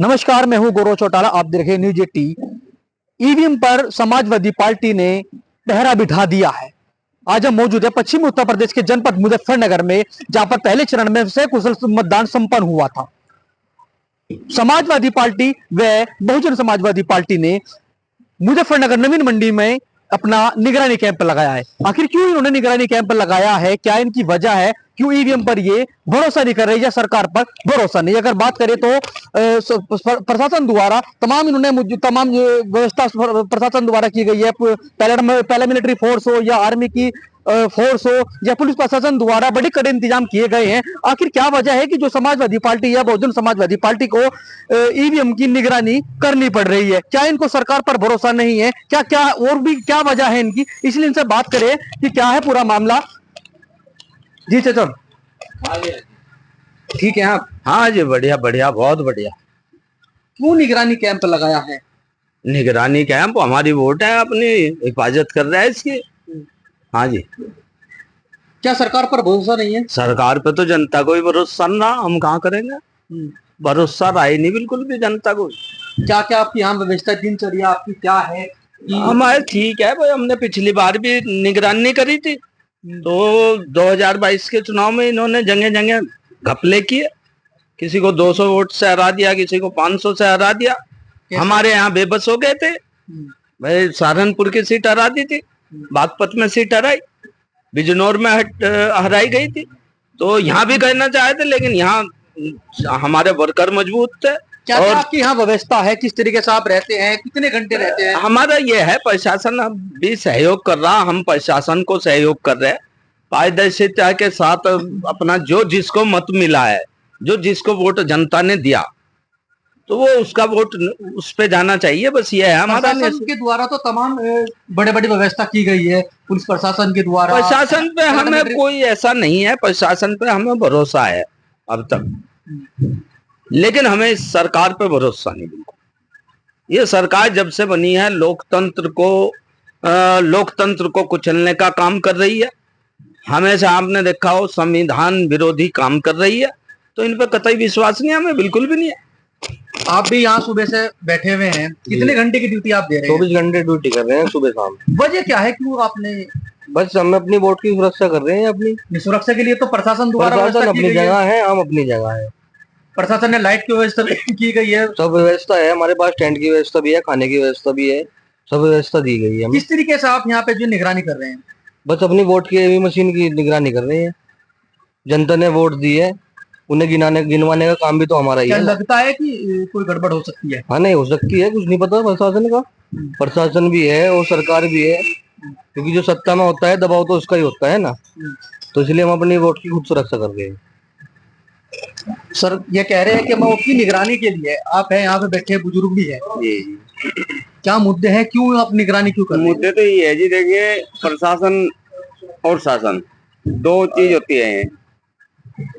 नमस्कार, मैं हूं गौरव चौटाला। आप देख रहे हैं न्यूज 80। ईवीएम पर समाजवादी पार्टी ने पहरा बिठा दिया है। आज हम मौजूद है पश्चिमी उत्तर प्रदेश के जनपद मुजफ्फरनगर में, जहां पर पहले चरण में सकुशल मतदान संपन्न हुआ था। समाजवादी पार्टी व बहुजन समाजवादी पार्टी ने मुजफ्फरनगर नवीन मंडी में अपना निगरानी कैंप लगाया है। आखिर क्यों इन्होंने निगरानी कैंप लगाया है, क्या इनकी वजह है, क्यों ईवीएम पर ये भरोसा नहीं कर रही या सरकार पर भरोसा नहीं? अगर बात करें तो प्रशासन द्वारा तमाम व्यवस्था प्रशासन द्वारा की गई है। पहले मिलिट्री फोर्स हो या आर्मी की फोर्स हो या पुलिस प्रशासन द्वारा बड़े कड़े इंतजाम किए गए हैं। आखिर क्या वजह है कि जो समाजवादी पार्टी या बहुजन समाजवादी पार्टी को ईवीएम की निगरानी करनी पड़ रही है? क्या इनको सरकार पर भरोसा नहीं है? क्या क्या और भी क्या वजह है इनकी? इसलिए इनसे बात करें कि क्या है पूरा मामला। जी चाचा, ठीक है आप? हाँ जी, बढ़िया बढ़िया, बहुत बढ़िया। क्यों निगरानी कैंप लगाया है? निगरानी कैंप हमारी वोट है, अपनी हिफाजत कर रहा है इसकी। हाँ जी। क्या सरकार पर भरोसा नहीं है? सरकार पे तो जनता को ही भरोसा ना, हम कहाँ करेंगे? भरोसा रहा ही नहीं बिल्कुल भी जनता को। क्या क्या आपकी यहाँ व्यवस्था, दिनचर्या आपकी क्या है? हमारे ठीक है भाई, हमने पिछली बार भी निगरानी करी थी। तो 2022 के चुनाव में इन्होंने जगह जगह घपले किए। किसी को 200 वोट से हरा दिया, किसी को 500 से हरा दिया। हमारे यहाँ बेबस हो गए थे भाई। सहारनपुर की सीट हरा दी थी, बागपत में सीट हराई, बिजनौर में हराई गई थी। तो यहाँ भी करना चाहे थे, लेकिन यहाँ हमारे वर्कर मजबूत थे। क्या और आपकी यहाँ व्यवस्था है? किस तरीके से आप रहते हैं? कितने घंटे रहते हैं? हमारा ये है, प्रशासन भी सहयोग कर रहा, हम प्रशासन को सहयोग कर रहे हैं। पारदर्शिता के साथ अपना जो जिसको मत मिला है, जो जिसको वोट जनता ने दिया, तो वो उसका वोट उस पे जाना चाहिए। बस ये है हमारा। प्रशासन के द्वारा तो तमाम बड़े बड़ी व्यवस्था की गई है, पुलिस प्रशासन के द्वारा। प्रशासन पे हमें कोई ऐसा नहीं है, प्रशासन पे हमें भरोसा है अब तक, लेकिन हमें सरकार पे भरोसा नहीं बिल्कुल। ये सरकार जब से बनी है लोकतंत्र को कुचलने का काम कर रही है। हमेशा आपने देखा हो संविधान विरोधी काम कर रही है। तो इन पे कतई विश्वास नहीं है, हमें बिल्कुल भी नहीं है। आप भी यहाँ सुबह से बैठे हुए हैं, कितने घंटे की ड्यूटी आप दे रहे हैं? 24 घंटे ड्यूटी कर रहे हैं सुबह शाम। वजह क्या है, क्यों आपने? बस हम अपनी वोट की सुरक्षा कर रहे हैं। अपनी सुरक्षा के लिए तो प्रशासन द्वारा अपनी जगह है, हम अपनी जगह है। प्रशासन ने लाइट की व्यवस्था की गई है, सब व्यवस्था है हमारे पास। टेंट की व्यवस्था भी है, खाने की व्यवस्था भी है, सब व्यवस्था दी गई है। किस तरीके से आप यहाँ पे जो निगरानी कर रहे हैं? बस अपनी वोट की मशीन की निगरानी कर रहे हैं। जनता ने वोट दी है, उन्हें गिनवाने का काम भी तो हमारा ही है। लगता है कि कोई गड़बड़ हो सकती है? हाँ, नहीं हो सकती है, कुछ नहीं पता प्रशासन का। प्रशासन भी है और सरकार भी है, क्योंकि जो सत्ता में होता है दबाव तो उसका ही होता है ना। तो इसलिए हम अपनी वोट की खुद सुरक्षा कर रहे हैं। सर ये कह रहे हैं कि मैं उसकी निगरानी के लिए आप है यहाँ पे बैठे, बुजुर्ग भी है। क्या मुद्दे हैं, क्यों आप निगरानी क्यों कर रहे हैं? मुद्दे तो ये है जी, देखिए प्रशासन और शासन दो चीज होती है।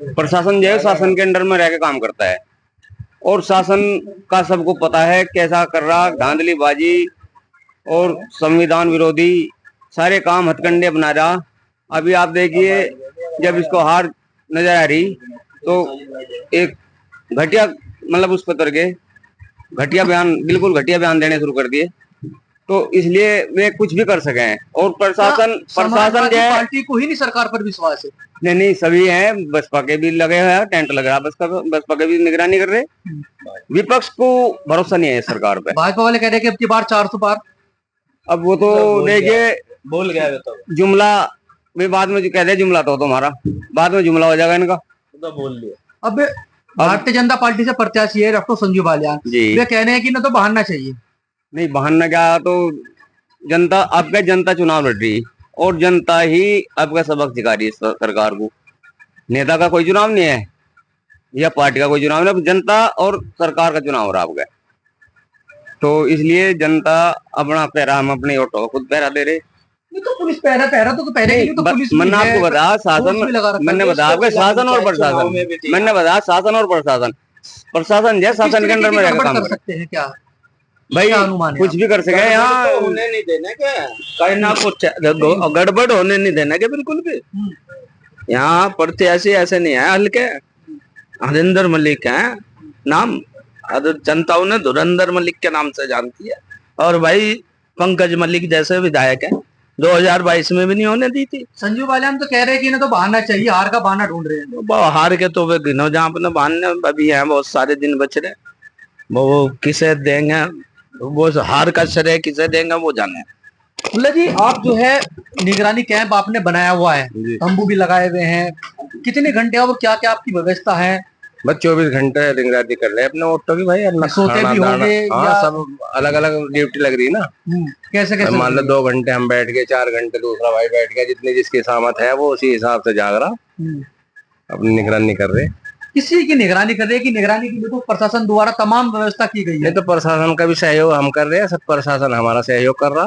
प्रशासन जो है शासन के अंडर में रह के काम करता है, और शासन का सबको पता है कैसा कर रहा, धांधलीबाजी और संविधान विरोधी सारे काम हथकंडे बना रहा। अभी आप देखिए, जब इसको हार नजर आ रही तो एक घटिया मतलब उस पर के घटिया बयान, बिल्कुल घटिया बयान देने शुरू कर दिए। तो इसलिए वे कुछ भी कर सके हैं। और प्रशासन जो है, पार्टी को ही नहीं सरकार पर विश्वास है? नहीं, सभी हैं। बसपा के भी लगे हुए हैं, टेंट लग रहा है बसपा के भी निगरानी कर रहे। विपक्ष को भरोसा नहीं है सरकार पे। भाजपा वाले कह रहे हैं कि अब की बार 400 पार। अब वो तो देखिए बोल गया तो जुमला वे बाद में कह दे, जुमला तो तुम्हारा बाद में जुमला हो जाएगा इनका, तो बोल लिया। अब भारतीय जनता पार्टी से प्रत्याशी है डॉक्टर संजीव बालियान, वे कह रहे हैं कि ना तो बहाना चाहिए। नहीं, बहाना क्या, तो जनता आपका जनता चुनाव लड़ रही है और जनता ही आपका सबक सिखा रही है सरकार को। नेता का कोई चुनाव नहीं है या पार्टी का कोई चुनाव नहीं, जनता और सरकार का चुनाव हो रहा आपका। तो इसलिए जनता अपना पहरा, हम अपने ऑटो खुद पहरा दे रहे। तो पुलिस पहरा तो पहरे के लिए तो पुलिस मैंने आपको बताया शासन, मैंने बताया आपका शासन और प्रशासन, मैंने बताया शासन और प्रशासन जैसे शासन के अंडर में रहकर काम कर सकते हैं क्या भाई? कुछ भी कर सके यहाँ, होने नहीं देना क्या, कहना कुछ गड़बड़ होने नहीं देना क्या, बिल्कुल भी। यहाँ प्रत्याशी ऐसे नहीं है हल्के। हरिंदर मलिक है नाम, और जनता उन्हें धुरंधर मलिक के नाम से जानती है। और भाई पंकज मलिक जैसे विधायक है 2022 में भी नहीं होने दी थी। संजीव बालियान तो कह रहे हैं कि इन्हें तो बहाना चाहिए, हार का बहाना ढूंढ रहे हैं। वो हार के तो वे गिनो जहाँ अपने बहाने अभी हैं, बहुत सारे दिन बच रहे। वो किसे देंगे, वो हार का श्रेय किसे देंगे वो जाने। मुल्ला जी, आप जो है निगरानी कैंप आपने बनाया हुआ है, तंबू भी लगाए हुए हैं, कितने घंटे और क्या क्या आपकी व्यवस्था है? बस 24 घंटे निगरानी कर रहे हैं अपने ऑटो की भाई। अपना सोते खाना भी दाना, होंगे हाँ या सब अलग अलग ड्यूटी लग रही है ना। कैसे कैसे? मान लो 2 घंटे हम बैठ गए, 4 घंटे दूसरा भाई बैठ गया, जितनी जिसकी सामत है वो उसी हिसाब से जाग रहा, अपनी निगरानी कर रहे। किसी की निगरानी कर रहे हैं कि निगरानी के लिए तो प्रशासन द्वारा तमाम व्यवस्था की गई है। नहीं तो प्रशासन का भी सहयोग हम कर रहे हैं, सब प्रशासन हमारा सहयोग कर रहा।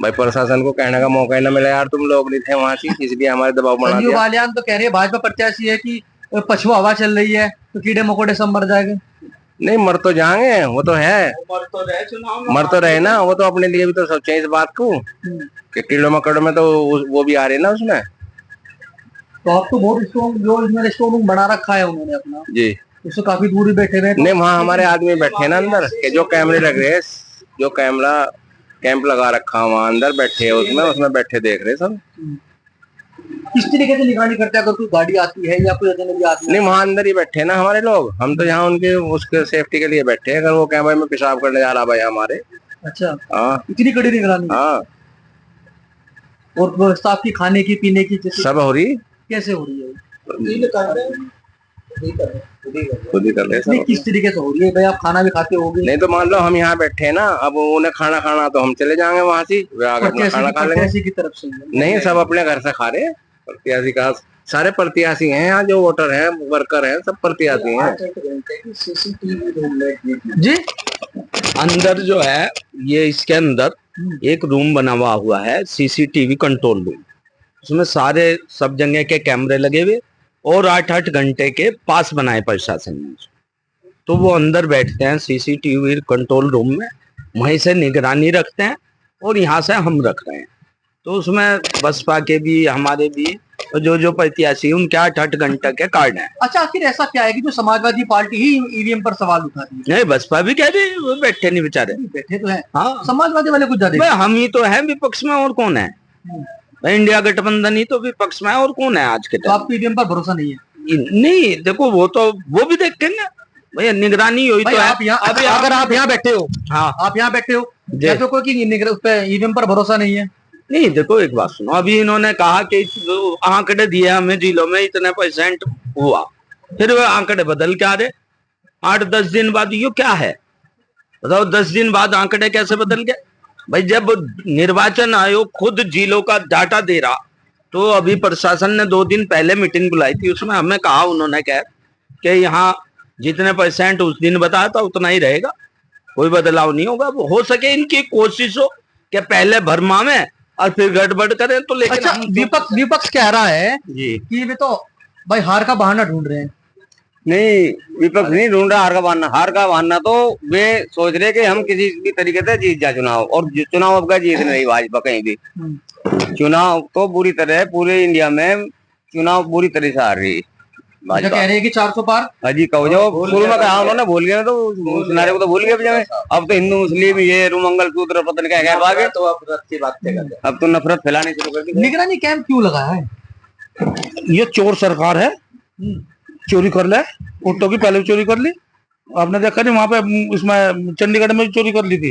भाई प्रशासन को कहने का मौका ही ना मिला यार, तुम लोग नहीं थे वहां से, इसलिए हमारे दबाव बना संजीव दिया। बालियान तो कह रहे हैं भाजपा प्रत्याशी है कि पछुआ हवा चल रही है तो कीड़े मकोड़े सब मर जाएंगे। नहीं मर तो जाएंगे, वो तो है, मर तो रहे ना, वो तो अपने लिए भी तो सोचे इस बात को कि कीड़ों मकोड़ों में तो वो भी आ रहे ना उसमें। तो आप तो बहुत स्ट्रॉन्ग, जो इसमें स्टोर रूम बना रखा है उन्होंने अपना, जी उससे काफी दूरी बैठे हुए। नहीं वहाँ हमारे आदमी बैठे हैं ना अंदर के, जो कैमरे लग रहे हैं, जो कैमरा कैंप लगा रखा है वहाँ अंदर बैठे हैं, उसमें बैठे देख रहे सब। किस तरीके से निगरानी करते हैं? अगर कोई गाड़ी आती है या कोई अजनबी आती है? नहीं वहाँ अंदर ही बैठे हैं ना हमारे लोग, हम तो यहाँ उनके उसके सेफ्टी के लिए बैठे हैं। अगर वो कैमरे में पेशाब करने जा रहा भाई हमारे। अच्छा, हाँ इतनी कड़ी निगरानी। हाँ, और व्यवस्था आपकी खाने की पीने की सब हो रही। कैसे हो रही है? खुद ही कर रहे नहीं, किस तरीके से हो रही है भाई? आप खाना भी खाते होगे? नहीं तो मान लो हम यहाँ बैठे हैं ना, अब उन्हें खाना खाना तो हम चले जाएंगे वहां से, अपना खाना खा लेंगे। प्रत्याशी की तरफ से नहीं सब अपने घर से खा रहे हैं। प्रत्याशी का सारे प्रत्याशी हैं यहाँ, जो वोटर हैं वर्कर हैं सब प्रत्याशी हैं। जी अंदर जो है ये इसके अंदर एक रूम बना हुआ है सीसीटीवी कंट्रोल रूम, उसमें सारे सब जगह के कैमरे लगे हुए और 8-8 घंटे के पास बनाए प्रशासन ने। तो वो अंदर बैठते हैं सीसीटीवी कंट्रोल रूम में, वहीं से निगरानी रखते हैं और यहाँ से हम रख रहे हैं। तो उसमें बसपा के भी हमारे भी जो प्रत्याशी उनके 8-8 घंटे के कार्ड हैं। अच्छा, आखिर ऐसा क्या है कि जो समाजवादी पार्टी ही ईवीएम पर सवाल उठा रही है? नहीं बसपा भी कह रही, वो बैठे नहीं बेचारे, बैठे तो है। हाँ समाजवादी वाले कुछ ज्यादा। भाई हम ही तो हैं विपक्ष में, और कौन है? इंडिया गठबंधन ही तो विपक्ष में है, और कौन है आज के तो आपको ईवीएम पर भरोसा नहीं है? नहीं देखो वो भी देखेंगे भैया, निगरानी हुई तो आप यहाँ, अगर आप यहाँ बैठे हो, हाँ आप यहाँ बैठे हो, तो कोई ईवीएम पर भरोसा नहीं है? नहीं देखो एक बात सुनो, अभी इन्होंने कहा कि आंकड़े दिए हमें जिलों में इतने % हुआ, फिर वो आंकड़े बदल के आ रहे 8-10 दिन बाद। ये क्या है बताओ, 10 दिन बाद आंकड़े कैसे बदल गए? भाई जब निर्वाचन आयोग खुद जिलों का डाटा दे रहा, तो अभी प्रशासन ने 2 दिन पहले मीटिंग बुलाई थी, उसमें हमें कहा उन्होंने कहा कि यहाँ जितने % उस दिन बताया था उतना ही रहेगा, कोई बदलाव नहीं होगा। हो सके इनकी कोशिश हो कि पहले भरमा में और फिर गड़बड़ करें तो। लेकिन अच्छा, विपक्ष कह रहा है जी कि वे तो भाई हार का बहाना ढूंढ रहे हैं। नहीं विपक्ष नहीं ढूंढ रहा हार का बहाना। हार का बहाना तो वे सोच रहे कि हम किसी भी तरीके से जीत जा चुनाव, और चुनाव अब का जीत नहीं भाजपा कहीं भी। चुनाव तो बुरी तरह पूरे इंडिया में चुनाव बुरी तरह से हार रही है भाजपा। कह रहे हैं कि 400 पार। हाजी कहो जो शुरू में कहा उन्होंने, भूल गए तो उस नारे को तो भूल गए। अब तो हिंदू मुस्लिम ये मंगल सूत्र पतन क्या कह भागे, तो अब तो नफरत फैलानी शुरू कर दी। निगरानी कैंप क्यों लगाया है? ये चोर सरकार है, चोरी कर ले, ऑटो की पहले भी चोरी कर ली, आपने देखा नहीं वहां पे इसमें चंडीगढ़ में चोरी कर ली थी,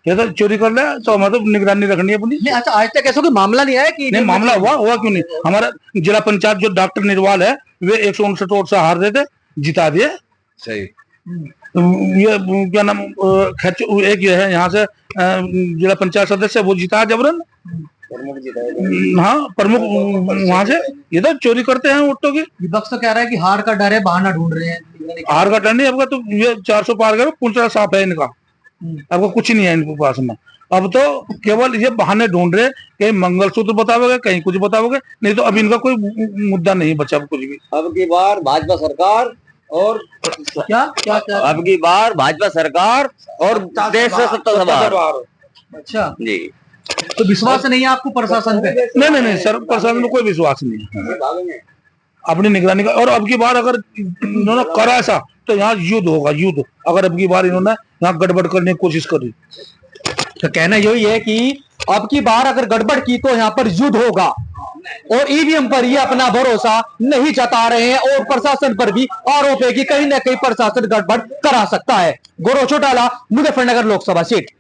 ये तो चोरी कर ले तो हमें तो निगरानी रखनी है अपनी। नहीं, अच्छा आज तक ऐसा कोई मामला नहीं आया कि नहीं मामला हुआ क्यों नहीं? हमारा जिला पंचायत जो डॉक्टर निर्वाल है वे 159 वोट से हार रहे थे, जिता दिए। सही। ये क्या नाम एक ये है यहाँ से जिला पंचायत सदस्य, वो जीता जबरन। हाँ प्रमुख वहां से। ये तो चोरी करते हैं ऑटो की। विपक्ष तो कह रहा है कि हार का डर है, बहाना ढूंढ रहे हैं। हार का डर नहीं आपका, तो ये 400 पार करो, पूरा साफ है इनका, आपको कुछ नहीं है इनके पास में। अब तो केवल ये बहाने ढूंढ रहे, कहीं मंगलसूत्र बताओगे, कहीं कुछ बताओगे, नहीं तो अब इनका कोई मुद्दा नहीं बचा कुछ भी। अब की बार भाजपा सरकार और क्या क्या क्या अब की बार भाजपा सरकार और देश से सत्ता सवार। अच्छा जी, तो विश्वास नहीं है आपको प्रशासन पे? नहीं सर, प्रशासन में कोई विश्वास नहीं है। अपनी निगरानी का। और अब की बार अगर इन्होंने करा ऐसा तो यहाँ युद्ध होगा, युद्ध। अगर अब की बार इन्होंने यहाँ गड़बड़ करने की कोशिश करी तो कहना यही है कि अब की बार अगर गड़बड़ की तो यहाँ पर युद्ध होगा, और ईवीएम पर ये अपना भरोसा नहीं जता रहे हैं, और प्रशासन पर भी आरोप है कि कहीं ना कहीं प्रशासन गड़बड़ करा सकता है। गौरव चौटाला, मुजफ्फरनगर लोकसभा सीट।